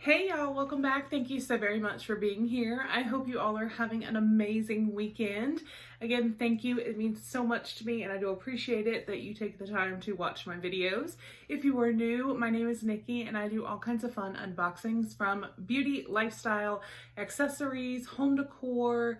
Hey y'all, welcome back. Thank you so very much for being here. I hope you all are having an amazing weekend. Again, thank you. It means so much to me and I do appreciate it that you take the time to watch my videos. If you are new, my name is Nikki and I do all kinds of fun unboxings from beauty, lifestyle, accessories, home decor,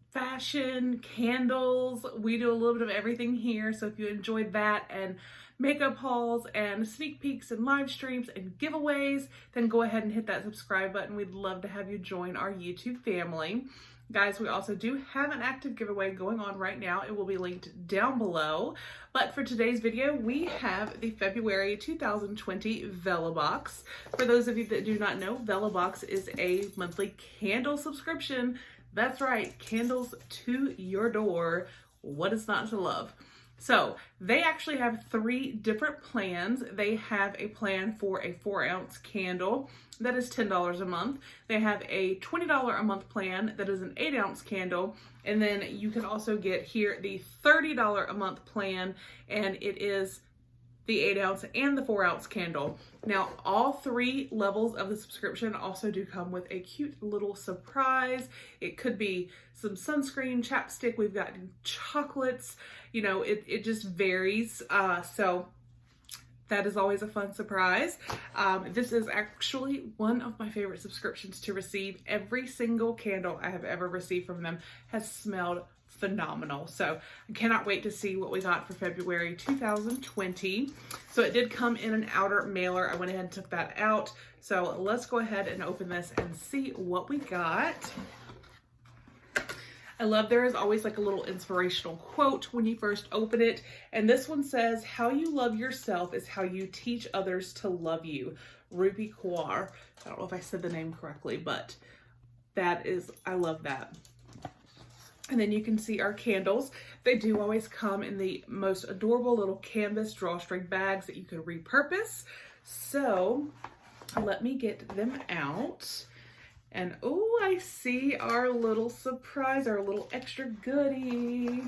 fashion, candles. We do a little bit of everything here. So if you enjoyed that and makeup hauls and sneak peeks and live streams and giveaways, then go ahead and hit that subscribe button. We'd love to have you join our YouTube family. Guys, we also do have an active giveaway going on right now. It will be linked down below. But for today's video, we have the February 2020 VellaBox. For those of you that do not know, VellaBox is a monthly candle subscription. That's right, candles to your door. What is not to love? So they actually have 3 different plans. They have a plan for a 4-ounce candle that is $10 a month. They have a $20 a month plan that is an 8-ounce candle. And then you can also get here the $30 a month plan, and it is the 8-ounce and the 4-ounce candle. Now, all 3 levels of the subscription also do come with a cute little surprise. It could be some sunscreen, chapstick, we've got chocolates, you know, it just varies. So that is always a fun surprise. This is actually one of my favorite subscriptions to receive. Every single candle I have ever received from them has smelled phenomenal. So I cannot wait to see what we got for February 2020. So it did come in an outer mailer. I went ahead and took that out. So let's go ahead and open this and see what we got. I love there is always like a little inspirational quote when you first open it. And this one says, "How you love yourself is how you teach others to love you." Ruby Kaur. I don't know if I said the name correctly, but that is, I love that. And then you can see our candles. They do always come in the most adorable little canvas drawstring bags that you can repurpose. So let me get them out. And oh, I see our little surprise, our little extra goodie.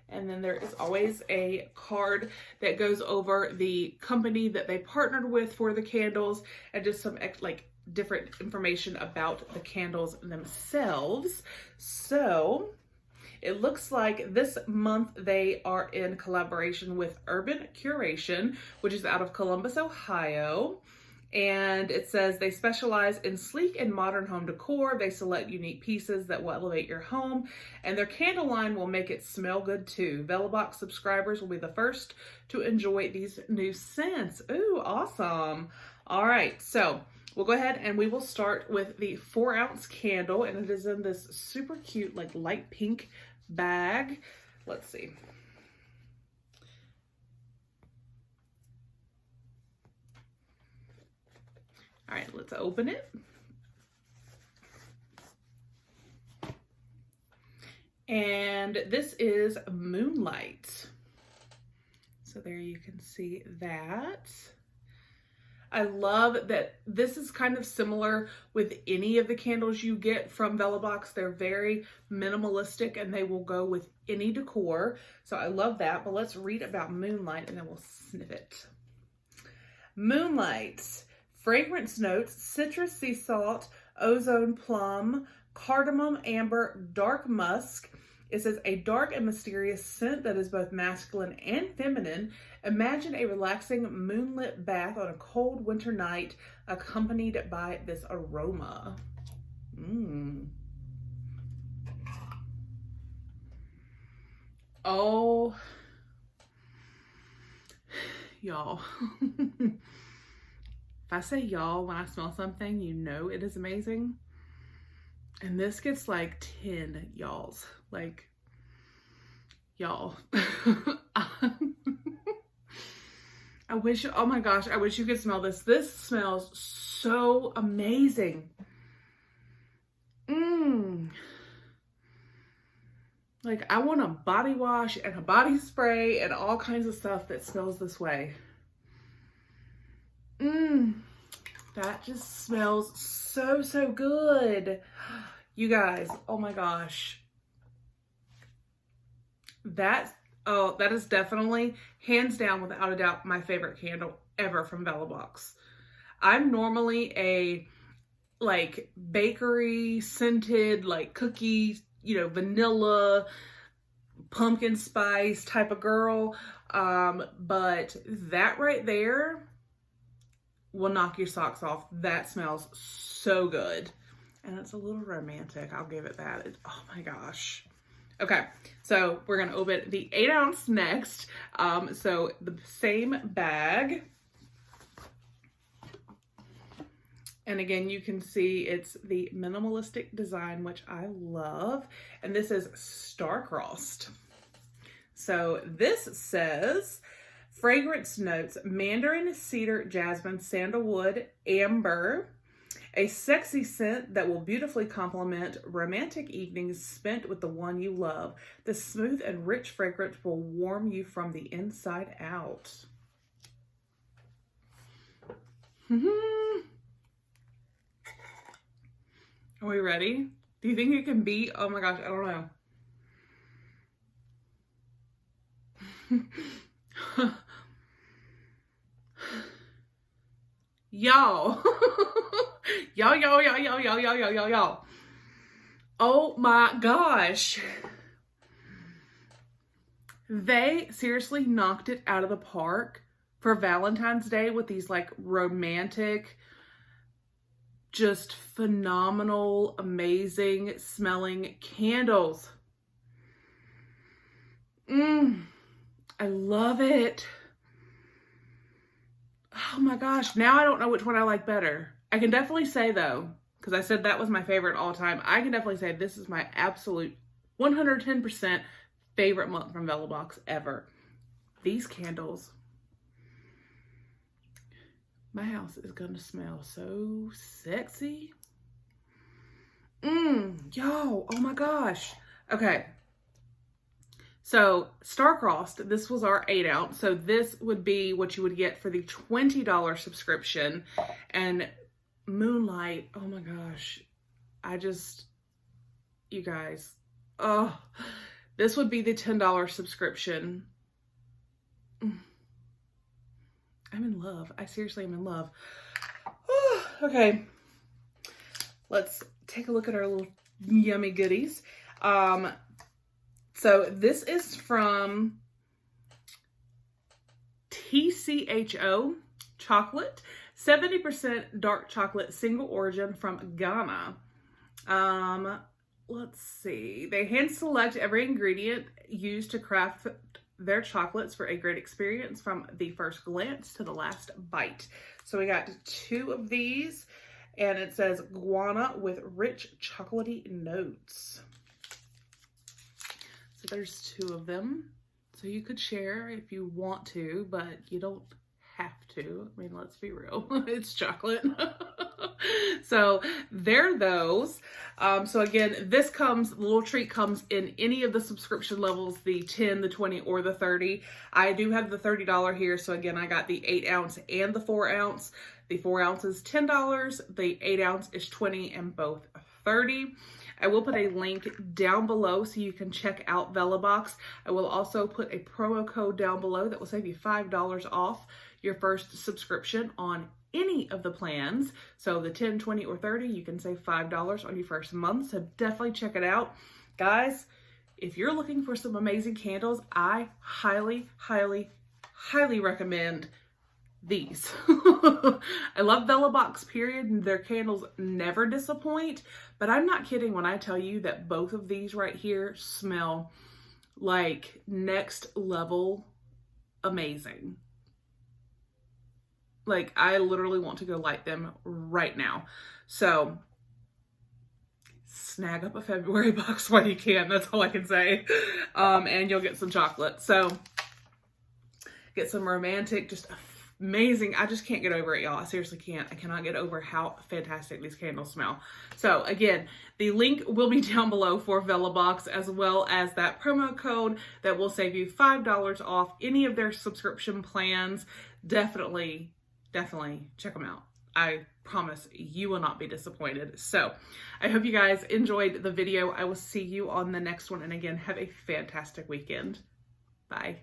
And then there is always a card that goes over the company that they partnered with for the candles and just some like different information about the candles themselves. So it looks like this month they are in collaboration with Urban Curation, which is out of Columbus, Ohio. And it says they specialize in sleek and modern home decor. They select unique pieces that will elevate your home, and their candle line will make it smell good too. VellaBox subscribers will be the first to enjoy these new scents. Ooh, awesome. All right, so we'll go ahead and we will start with the 4-ounce candle, and it is in this super cute, like light pink bag. Let's see. All right, let's open it. And this is Moonlight. So there you can see that. I love that this is kind of similar with any of the candles you get from VellaBox. They're very minimalistic and they will go with any decor. So I love that, but let's read about Moonlight and then we'll sniff it. Moonlight. Fragrance notes: citrus, sea salt, ozone plum, cardamom, amber, dark musk. It says a dark and mysterious scent that is both masculine and feminine. Imagine a relaxing moonlit bath on a cold winter night accompanied by this aroma. Oh, y'all. If I say y'all when I smell something, you know it is amazing. And this gets like 10 y'alls. Like, y'all. I wish, oh my gosh, I wish you could smell this. This smells so amazing. Like, I want a body wash and a body spray and all kinds of stuff that smells this way. That just smells so, so good. You guys, oh my gosh. That is definitely, hands down, without a doubt, my favorite candle ever from VellaBox. I'm normally a like bakery scented, like cookie, you know, vanilla, pumpkin spice type of girl. But that right there will knock your socks off. That smells so good. And it's a little romantic. I'll give it that. Oh my gosh. Okay, so we're gonna open the 8 ounce next. So the same bag. And again, you can see it's the minimalistic design, which I love. And this is star-crossed. So this says, fragrance notes, mandarin, cedar, jasmine, sandalwood, amber, a sexy scent that will beautifully complement romantic evenings spent with the one you love. The smooth and rich fragrance will warm you from the inside out. Are we ready? Do you think it can beat? Oh my gosh, I don't know. Y'all. Y'all. Oh my gosh. They seriously knocked it out of the park for Valentine's Day with these like romantic, just phenomenal, amazing smelling candles. I love it. Oh my gosh, now I don't know which one I like better. I can definitely say though, because I said that was my favorite all time, I can definitely say this is my absolute 110% favorite month from VellaBox ever. These candles. My house is gonna smell so sexy. Yo, oh my gosh. Okay. So star-crossed, this was our 8 ounce. So this would be what you would get for the $20 subscription. And Moonlight, oh my gosh. You guys, oh, this would be the $10 subscription. I'm in love. I seriously am in love. Okay. Let's take a look at our little yummy goodies. So this is from TCHO Chocolate. 70% dark chocolate, single origin from Ghana. Let's see. They hand select every ingredient used to craft their chocolates for a great experience from the first glance to the last bite. So we got 2 of these, and it says guana with rich chocolatey notes. So there's 2 of them. So you could share if you want to, but you don't have to. I mean, let's be real. It's chocolate. So they're those. So again, the little treat comes in any of the subscription levels, the 10, the 20, or the 30. I do have the $30 here. So again, I got the 8 ounce and the 4 ounce. The 4 ounce is $10. The 8 ounce is $20 and both $30. I will put a link down below so you can check out VellaBox. I will also put a promo code down below that will save you $5 off your first subscription on any of the plans. So the 10, 20, or 30, you can save $5 on your first month. So definitely check it out. Guys, if you're looking for some amazing candles, I highly, highly, highly recommend these. I love VellaBox, period, and their candles never disappoint. But I'm not kidding when I tell you that both of these right here smell like next level amazing. Like, I literally want to go light them right now. So snag up a February box while you can. That's all I can say. And you'll get some chocolate. So get some romantic, just amazing. I just can't get over it, y'all. I seriously can't. I cannot get over how fantastic these candles smell. So again, the link will be down below for VellaBox, as well as that promo code that will save you $5 off any of their subscription plans. Definitely check them out. I promise you will not be disappointed. So I hope you guys enjoyed the video. I will see you on the next one. And again, have a fantastic weekend. Bye.